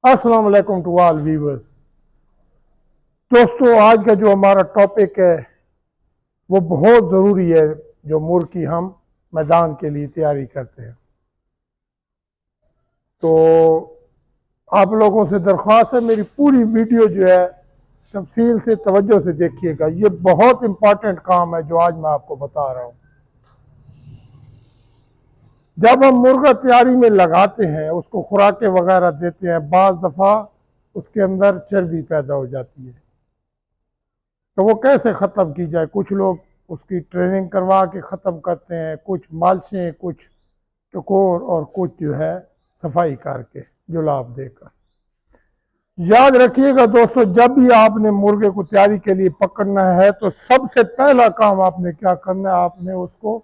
अस्सलाम वालेकुम to all viewers. दोस्तों, आज का जो हमारा टॉपिक है वो बहुत ज़रूरी है। जो मुर्ग की हम मैदान के लिए तैयारी करते हैं, तो आप लोगों से दरख्वास्त है, मेरी पूरी वीडियो जो है तफसील से तवज्जो से देखिएगा। ये बहुत इम्पॉर्टेंट काम है जो आज मैं आपको बता रहा हूँ। जब हम मुर्गा तैयारी में लगाते हैं, उसको खुराकें वगैरह देते हैं, बाज़ दफ़ा उसके अंदर चर्बी पैदा हो जाती है। तो वो कैसे ख़त्म की जाए? कुछ लोग उसकी ट्रेनिंग करवा के ख़त्म करते हैं, कुछ मालशें, कुछ टकोर और कुछ जो है सफाई करके जुलाब देकर। याद रखिएगा दोस्तों, जब भी आपने मुर्गे को तैयारी के लिए पकड़ना है तो सबसे पहला काम आपने क्या करना है, आपने उसको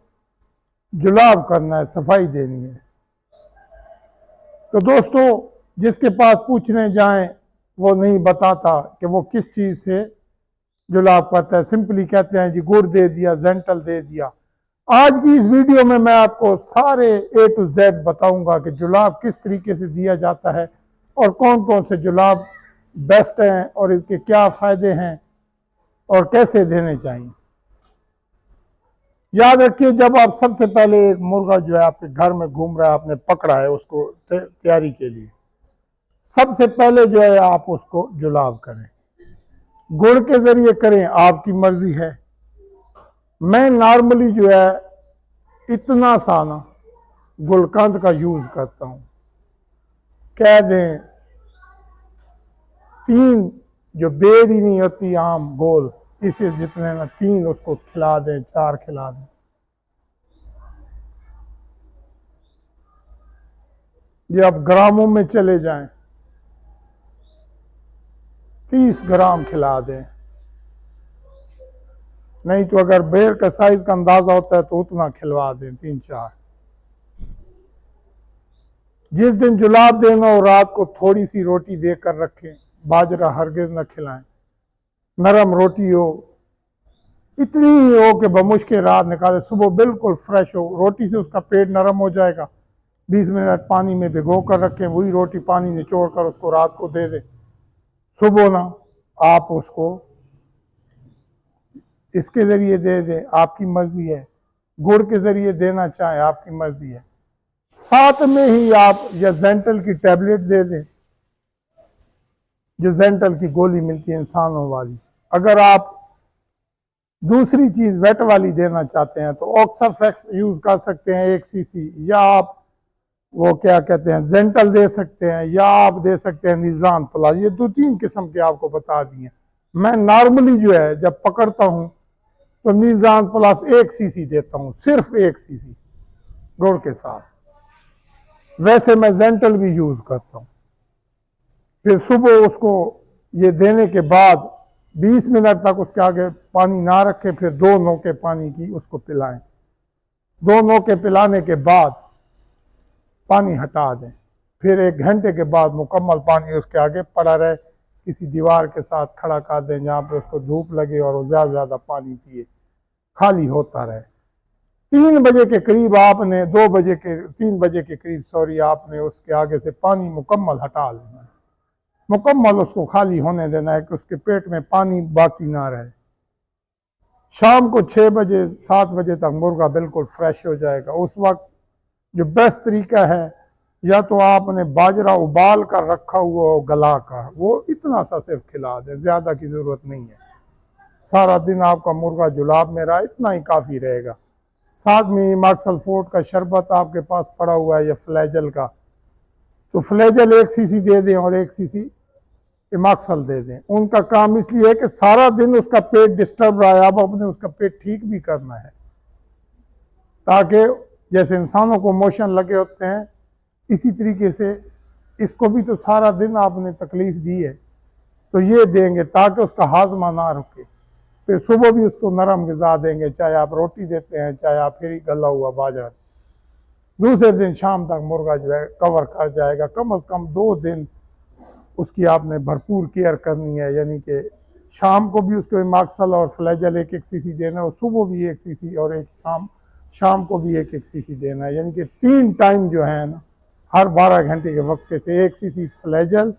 जुलाब करना है, सफाई देनी है। तो दोस्तों, जिसके पास पूछने जाएं वो नहीं बताता कि वो किस चीज़ से जुलाब करता है। सिंपली कहते हैं जी गुड़ दे दिया, जेंटल दे दिया। आज की इस वीडियो में मैं आपको सारे A to Z बताऊंगा कि जुलाब किस तरीके से दिया जाता है और कौन कौन से जुलाब बेस्ट हैं और इसके क्या फ़ायदे हैं और कैसे देने चाहिए। याद रखिए, जब आप सबसे पहले एक मुर्गा जो है आपके घर में घूम रहा है, आपने पकड़ा है उसको तैयारी के लिए, सबसे पहले जो है आप उसको जुलाब करें। गुड़ के ज़रिए करें, आपकी मर्ज़ी है। मैं नॉर्मली जो है इतना सा ना गुलकंद का यूज़ करता हूँ। कह दें 3 जो बेर ही नहीं होती आम गोल, इसे जितने ना 3 उसको खिला दें, 4 खिला दें। ये अब ग्रामों में चले जाएं, 30 ग्राम खिला दें। नहीं तो अगर बेर का साइज का अंदाजा होता है तो उतना खिलवा दें, 3-4। जिस दिन जुलाब देना हो रात को थोड़ी सी रोटी देकर रखें, बाजरा हरगिज न खिलाएं। नरम रोटी हो, इतनी ही हो कि बमुश्किल रात निकाले, सुबह बिल्कुल फ्रेश हो। रोटी से उसका पेट नरम हो जाएगा। 20 मिनट पानी में भिगो कर रखें, वही रोटी पानी निचोड़ कर उसको रात को दे दें। सुबह ना आप उसको इसके ज़रिए दे दें, आपकी मर्ज़ी है। गुड़ के ज़रिए देना चाहें, आपकी मर्ज़ी है। साथ में ही आप या जेंटल की टैबलेट दे दें, जो जेंटल की गोली मिलती है इंसानों वाली। अगर आप दूसरी चीज़ वेट वाली देना चाहते हैं तो ऑक्साफेक्स यूज़ कर सकते हैं 1 सीसी, या आप वो क्या कहते हैं जेंटल दे सकते हैं, या आप दे सकते हैं निज़ान प्लस। ये 2-3 किस्म के आपको बता दिए। मैं नॉर्मली जो है जब पकड़ता हूँ तो निज़ान प्लस 1 सीसी देता हूँ, सिर्फ 1 सीसी गुड़ के साथ। वैसे मैं जेंटल भी यूज़ करता हूँ। फिर सुबह उसको ये देने के बाद 20 मिनट तक उसके आगे पानी ना रखें, फिर 2 नोके पानी की उसको पिलाएं। 2 नोके पिलाने के बाद पानी हटा दें। फिर 1 घंटे के बाद मुकम्मल पानी उसके आगे पड़ा रहे, किसी दीवार के साथ खड़ा कर दें जहाँ पे उसको धूप लगे और वो ज़्यादा ज़्यादा पानी पिए, खाली होता रहे। 3 बजे के करीब आपने 2 बजे के 3 बजे के करीब सॉरी आपने उसके आगे से पानी मुकम्मल हटा लेना है। मुकम्मल उसको खाली होने देना है कि उसके पेट में पानी बाकी ना रहे। शाम को 6 बजे 7 बजे तक मुर्गा बिल्कुल फ्रेश हो जाएगा। उस वक्त जो बेस्ट तरीका है, या तो आपने बाजरा उबाल कर रखा हुआ हो गला कर, वो इतना सा सिर्फ खिला दें, ज़्यादा की ज़रूरत नहीं है। सारा दिन आपका मुर्गा जुलाब में रहा, इतना ही काफ़ी रहेगा। साथ में मार्क्सल्फोर्ड का शरबत आपके पास पड़ा हुआ है या फ्लैजल का, तो फ्लैजल 1 सीसी दे दें और 1 सीसी इमाक्सल दे दें। उनका काम इसलिए है कि सारा दिन उसका पेट डिस्टर्ब रहा है, अब अपने उसका पेट ठीक भी करना है, ताकि जैसे इंसानों को मोशन लगे होते हैं इसी तरीके से इसको भी तो सारा दिन आपने तकलीफ़ दी है, तो ये देंगे ताकि उसका हाजमा ना रुके। फिर सुबह भी उसको नरम ग़िज़ा देंगे, चाहे आप रोटी देते हैं, चाहे आप फिर गला हुआ बाजरा। दूसरे दिन शाम तक मुर्गा जो है कवर कर जाएगा। कम से कम 2 दिन उसकी आपने भरपूर केयर करनी है, यानी कि शाम को भी उसको इमाक्सल और फ्लैजल 1-1 सीसी देना है, और सुबह भी 1 सीसी और शाम को भी 1-1 सीसी देना है। यानी कि 3 टाइम जो है ना, हर 12 घंटे के वक्फे से 1 सीसी फ्लैजल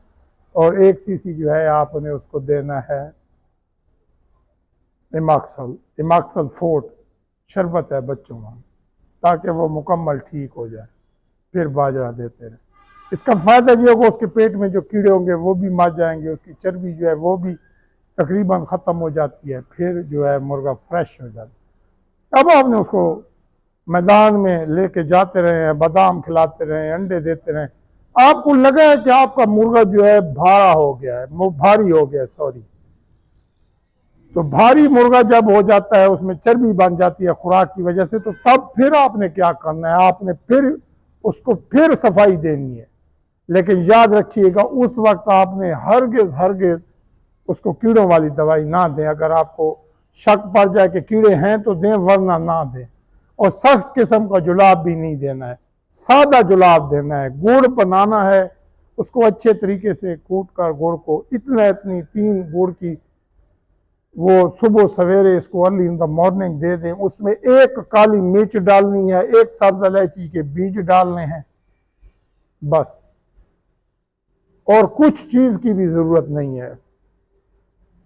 और 1 सीसी जो है आपने उसको देना है इमाक्सल फोर्ट शरबत है बच्चों का, ताकि वो मुकम्मल ठीक हो जाए। फिर बाजरा देते रहे। इसका फ़ायदा ये होगा उसके पेट में जो कीड़े होंगे वो भी मर जाएंगे, उसकी चर्बी जो है वो भी तकरीबन ख़त्म हो जाती है, फिर जो है मुर्गा फ्रेश हो जाता है। अब आपने उसको मैदान में लेके जाते रहे, बादाम खिलाते रहे, अंडे देते रहे, आपको लगा है कि आपका मुर्गा जो है भारी हो गया है, सॉरी। तो भारी मुर्गा जब हो जाता है, उसमें चर्बी बन जाती है खुराक की वजह से, तो तब फिर आपने क्या करना है, आपने फिर उसको फिर सफाई देनी है। लेकिन याद रखिएगा उस वक्त आपने हरगिज उसको कीड़ों वाली दवाई ना दें। अगर आपको शक पड़ जाए कि कीड़े हैं तो दें, वरना ना दें। और सख्त किस्म का जुलाब भी नहीं देना है, सादा जुलाब देना है। गुड़ बनाना है, उसको अच्छे तरीके से कूट कर गुड़ को इतनी 3 गुड़ की वो सुबह सवेरे इसको अर्ली इन द मॉर्निंग दे दें। उसमें 1 काली मिर्च डालनी है, 1 सब्ज इलायची के बीज डालने हैं, बस। और कुछ चीज की भी जरूरत नहीं है।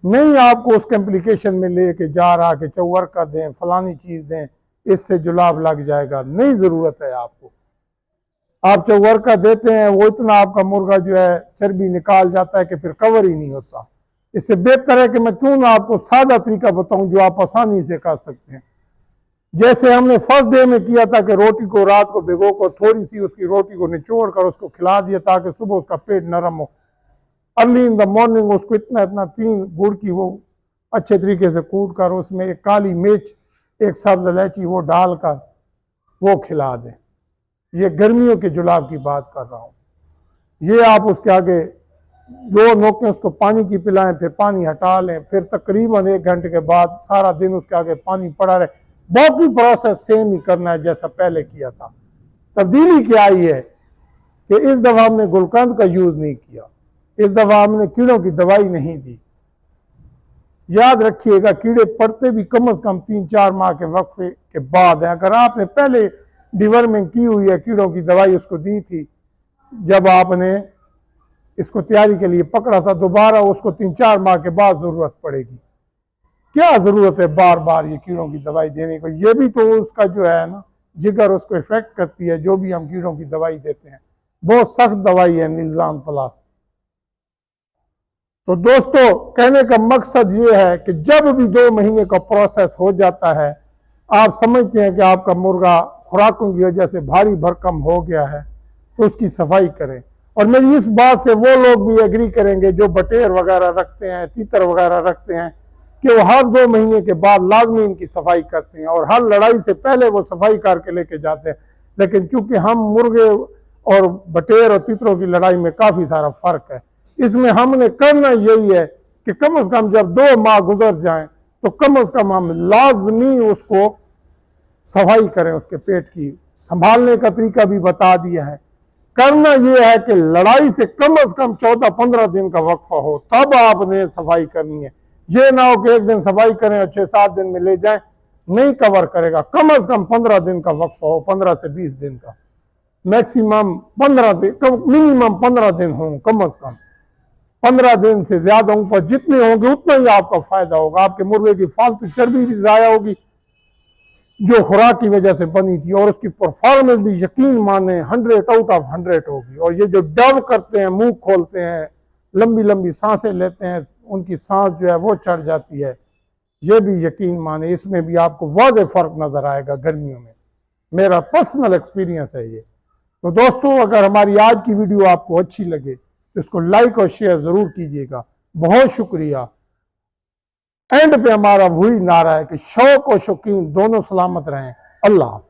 नहीं आपको उस कॉम्प्लिकेशन में लेके जा रहा कि चौवर्का दें, फलानी चीज दें, इससे जुलाब लग जाएगा, नहीं जरूरत है आपको। आप चौवर्का देते हैं, वो इतना आपका मुर्गा जो है चर्बी निकाल जाता है कि फिर कवर ही नहीं होता। इससे बेहतर है कि मैं क्यों ना आपको सादा तरीका बताऊं जो आप आसानी से कर सकते हैं। जैसे हमने फर्स्ट डे में किया था कि रोटी को रात को भिगो कर थोड़ी सी उसकी रोटी को निचोड़ कर उसको खिला दिया ताकि सुबह उसका पेट नरम हो। अर्ली इन द मॉर्निंग उसको इतना 3 गुड़ की वो अच्छे तरीके से कूट कर उसमें 1 काली मिर्च, 1 सब्ज इलायची वो डालकर वो खिला दें। ये गर्मियों के जुलाब की बात कर रहा हूँ। ये आप उसके आगे 2 नोकें उसको पानी की पिलाएं, फिर पानी हटा लें, फिर तकरीबन 1 घंटे के बाद सारा दिन उसके आगे पानी पड़ा रहे। बाकी प्रोसेस सेम ही करना है जैसा पहले किया था। तब्दीली क्या आई है कि इस दफा हमने गुलकंद का यूज नहीं किया, इस दफा हमने कीड़ों की दवाई नहीं दी। याद रखिएगा कीड़े पड़ते भी कम से कम 3-4 माह के वक्फे के बाद है। अगर आपने पहले डिवर्मिंग की हुई है, कीड़ों की दवाई उसको दी थी, जब आपने इसको तैयारी के लिए पकड़ा था, दोबारा उसको 3-4 माह के बाद जरूरत पड़ेगी। क्या जरूरत है बार बार ये कीड़ों की दवाई देने को? ये भी तो उसका जो है ना जिगर उसको इफेक्ट करती है, जो भी हम कीड़ों की दवाई देते हैं। बहुत सख्त दवाई है निज़ाम प्लस। तो दोस्तों कहने का मकसद ये है कि जब भी 2 महीने का प्रोसेस हो जाता है, आप समझते हैं कि आपका मुर्गा खुराकों की वजह से भारी भरकम हो गया है, तो उसकी सफाई करें। और मेरी इस बात से वो लोग भी एग्री करेंगे जो बटेर वगैरह रखते हैं, तीतर वगैरह रखते हैं, कि वो हर 2 महीने के बाद लाजमी इनकी सफाई करते हैं और हर लड़ाई से पहले वो सफाई करके लेके जाते हैं। लेकिन चूंकि हम मुर्गे और बटेर और तीतरों की लड़ाई में काफी सारा फर्क है, इसमें हमने करना यही है कि कम से कम जब 2 माह गुजर जाएं तो कम से कम हम लाजमी उसको सफाई करें। उसके पेट की संभालने का तरीका भी बता दिया है। करना यह है कि लड़ाई से कम 14-15 दिन का वक्फा हो, तब आपने सफाई करनी है। ये ना हो कि 1 दिन सफाई करें और 6-7 दिन में ले जाएं, नहीं कवर करेगा। कम से कम 15 दिन का वक्फा हो, 15 से 20 दिन का, मैक्सिमम 15 दिन, मिनिमम 15 दिन हो, कम से कम 15 दिन से ज्यादा ऊपर जितने होंगे उतना ही आपका फायदा होगा। आपके मुर्गे की फालतू चर्बी भी जाया होगी जो खुराक की वजह से बनी थी, और उसकी परफॉर्मेंस भी यकीन माने 100 आउट ऑफ 100 होगी। और ये जो डव करते हैं, मुंह खोलते हैं, लंबी लंबी सांसें लेते हैं, उनकी सांस जो है वो चढ़ जाती है, ये भी यकीन माने इसमें भी आपको वाज़ेह फर्क नजर आएगा गर्मियों में। मेरा पर्सनल एक्सपीरियंस है ये। तो दोस्तों अगर हमारी आज की वीडियो आपको अच्छी लगे तो इसको लाइक और शेयर जरूर कीजिएगा। बहुत शुक्रिया। एंड पे हमारा वही नारा है कि शौक और शौकीन दोनों सलामत रहें। अल्लाह हाफ़िज़।